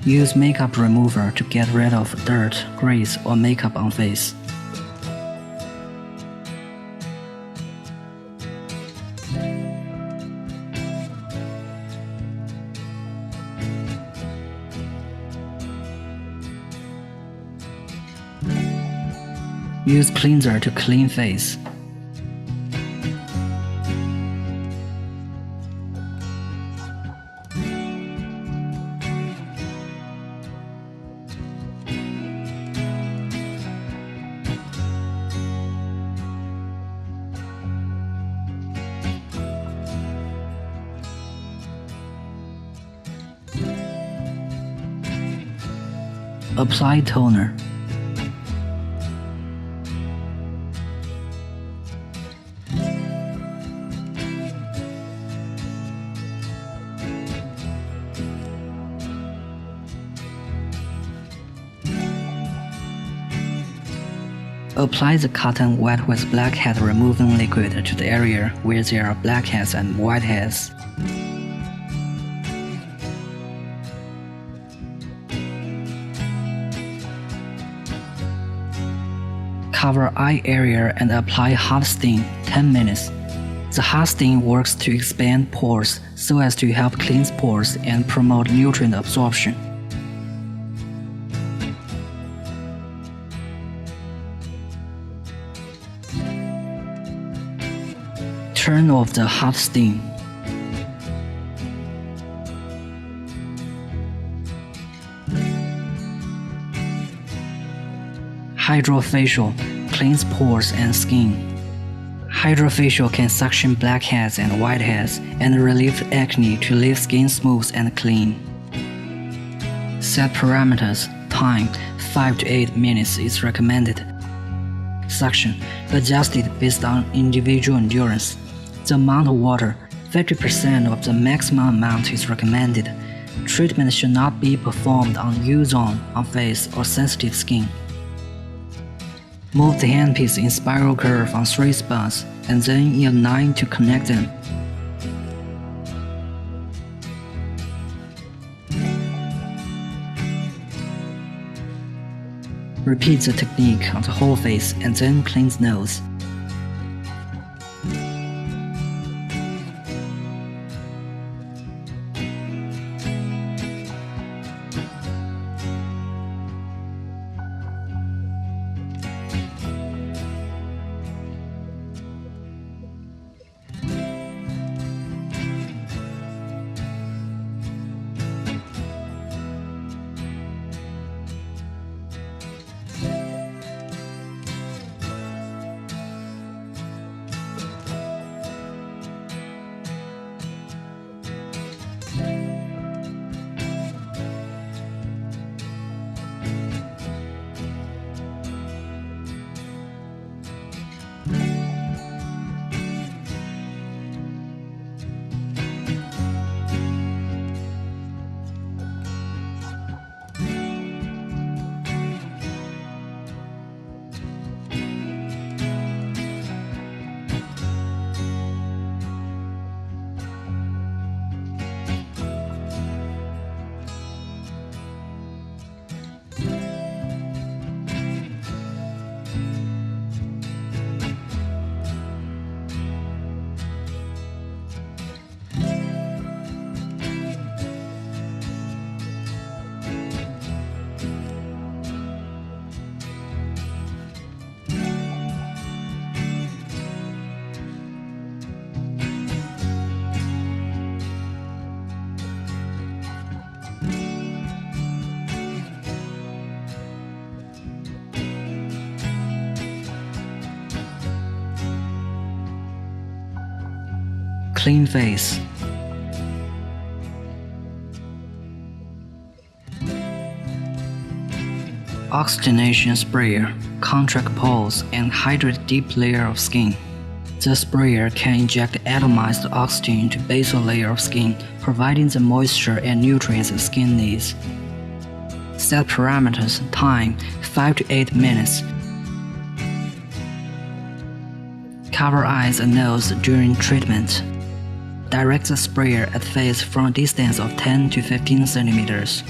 Use makeup remover to get rid of dirt, grease, or makeup on face. Use cleanser to clean face. Apply toner. Apply the cotton wet with blackhead removing liquid to the area where there are blackheads and whiteheads. Cover eye area and apply hot steam 10 minutes. The hot steam works to expand pores so as to help cleanse pores and promote nutrient absorption. Turn off the hot steam. Hydrofacial cleans pores and skin. Hydrofacial can suction blackheads and whiteheads and relieve acne to leave skin smooth and clean. Set parameters. Time 5 to 8 minutes is recommended. Suction adjusted based on individual endurance. The amount of water, 50% of the maximum amount is recommended. Treatment should not be performed on U-zone, on face, or sensitive skin. Move the handpiece in spiral curve on 3 spots and then in a 9 to connect them. Repeat the technique on the whole face and then cleanse nose. Clean face. Oxygenation sprayer, contract pores, and hydrate deep layer of skin. The sprayer can inject atomized oxygen into basal layer of skin, providing the moisture and nutrients the skin needs. Set parameters. Time 5 to 8 minutes. Cover eyes and nose during treatment. Direct the sprayer at face from a distance of 10 to 15 centimeters.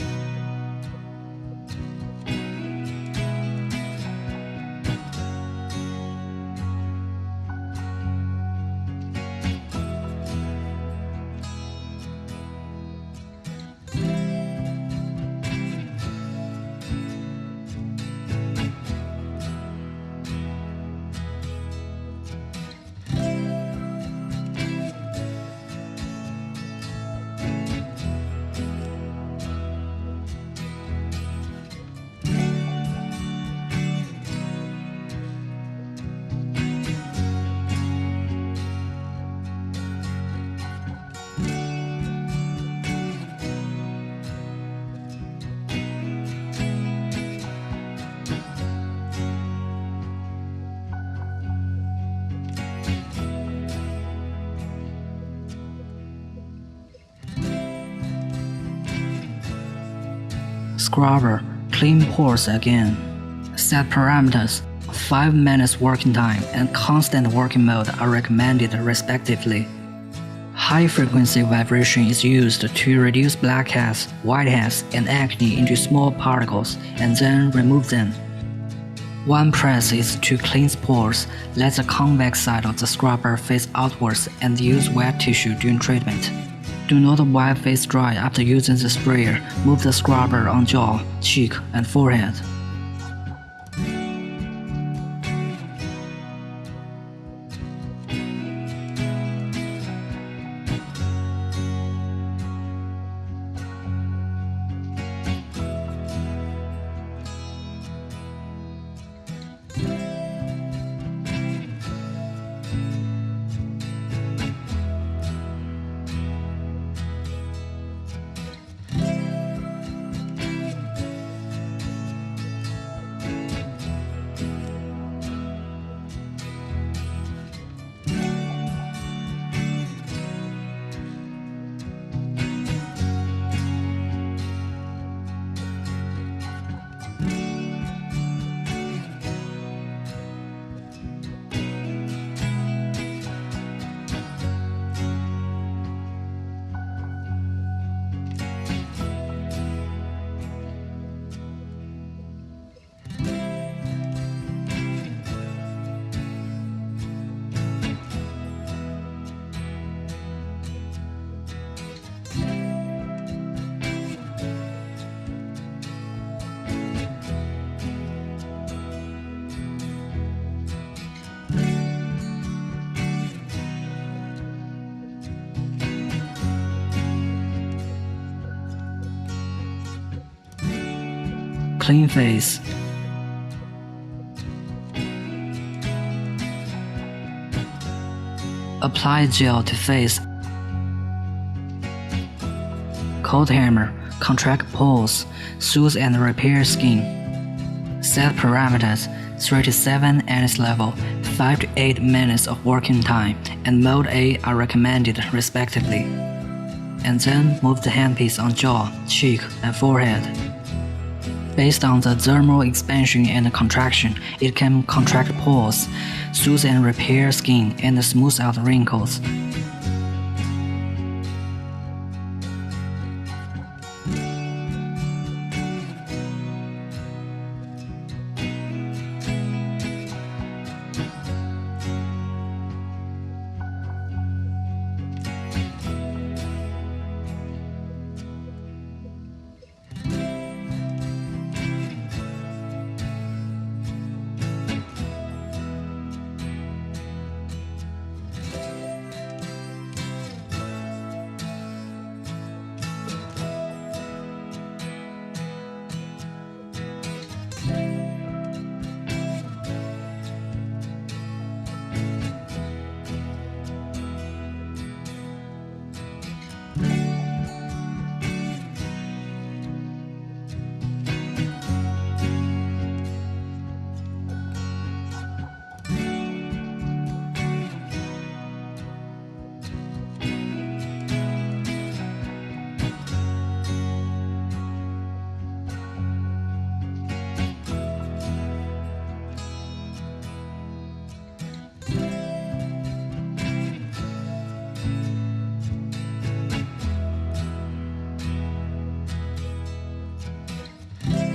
scrubber, clean pores again. Set parameters, 5 minutes working time and constant working mode are recommended respectively. High-frequency vibration is used to reduce blackheads, whiteheads, and acne into small particles and then remove them. One press is to cleanse pores, let the convex side of the scrubber face outwards and use wet tissue during treatment. Do not wipe face dry after using the sprayer. Move the scrubber on jaw, cheek, and forehead. Clean face. Apply gel to face. Cold hammer, contract pores, soothe and repair skin. Set parameters 3 to 7 NS level, 5 to 8 minutes of working time, and mode A are recommended respectively. And then move the handpiece on jaw, cheek, and forehead. Based on the dermal expansion and contraction, it can contract pores, soothe and repair skin, and smooth out wrinkles.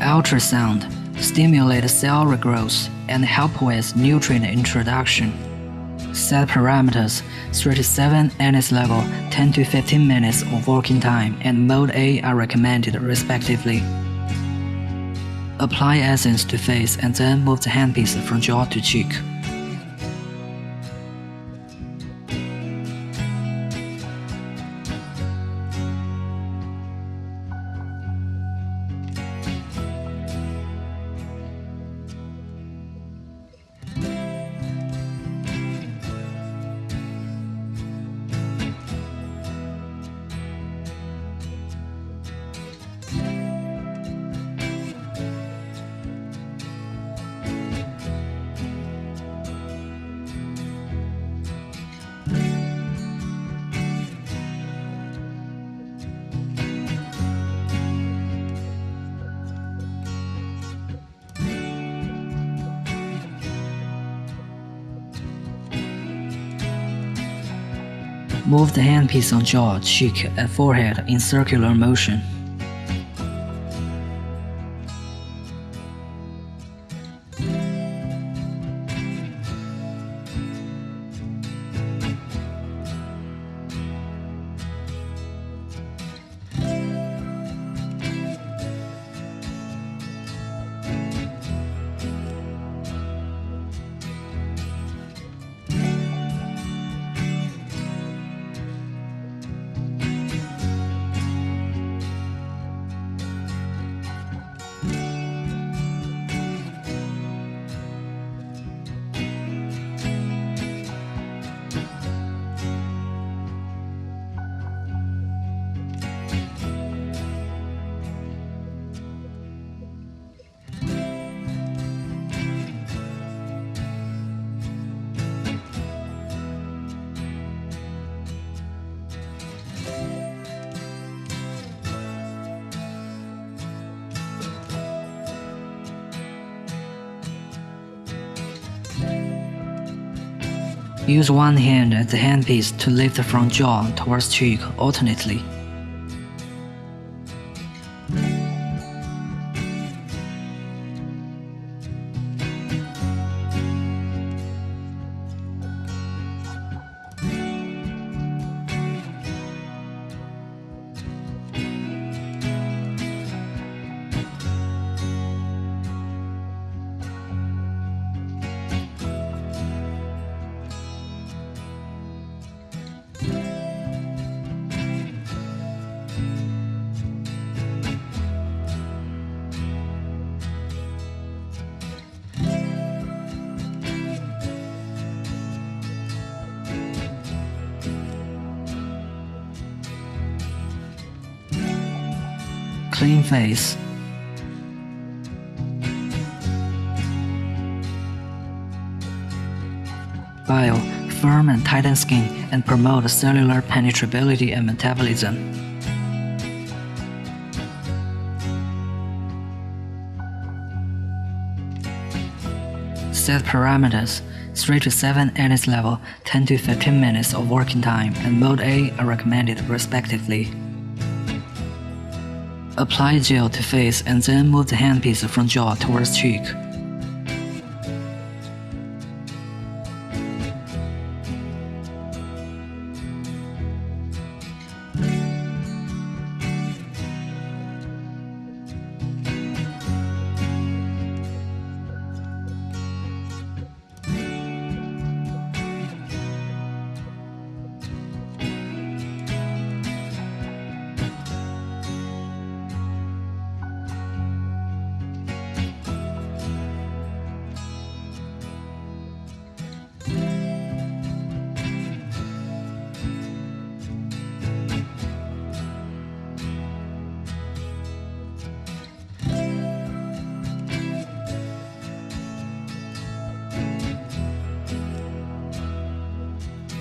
Ultrasound, stimulate cell regrowth and help with nutrient introduction. Set parameters 3 to 7 NS level, 10 to 15 minutes of working time, and mode A are recommended respectively. Apply essence to face and then move the handpiece from jaw to cheek. Move the handpiece on jaw, cheek, and forehead in circular motion. Use one hand at the handpiece to lift the front jaw towards cheek alternately. Clean face. Bio, firm and tighten skin and promote cellular penetrability and metabolism. Set parameters: 3 to 7 ANIS level, 10 to 15 minutes of working time, and mode A are recommended respectively. Apply gel to face and then move the handpiece from jaw towards cheek.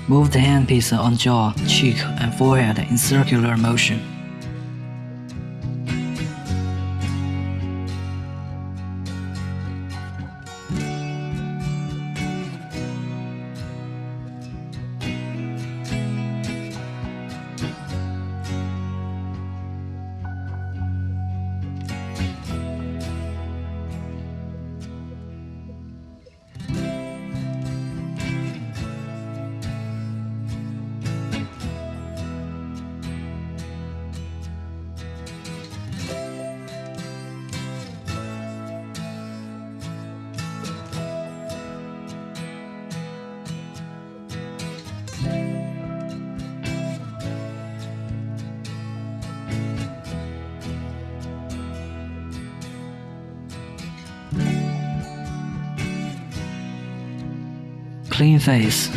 Move the handpiece on jaw, cheek, and forehead in circular motion. Clean face.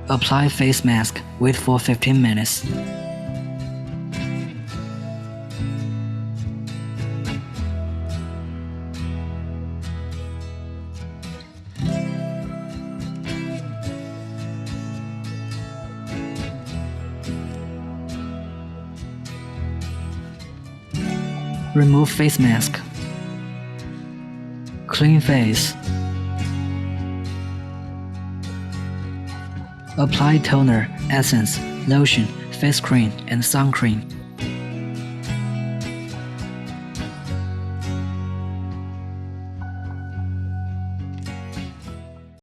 Apply face mask, wait for 15 minutes. Remove face mask. Clean face. Apply toner, essence, lotion, face cream, and sun cream.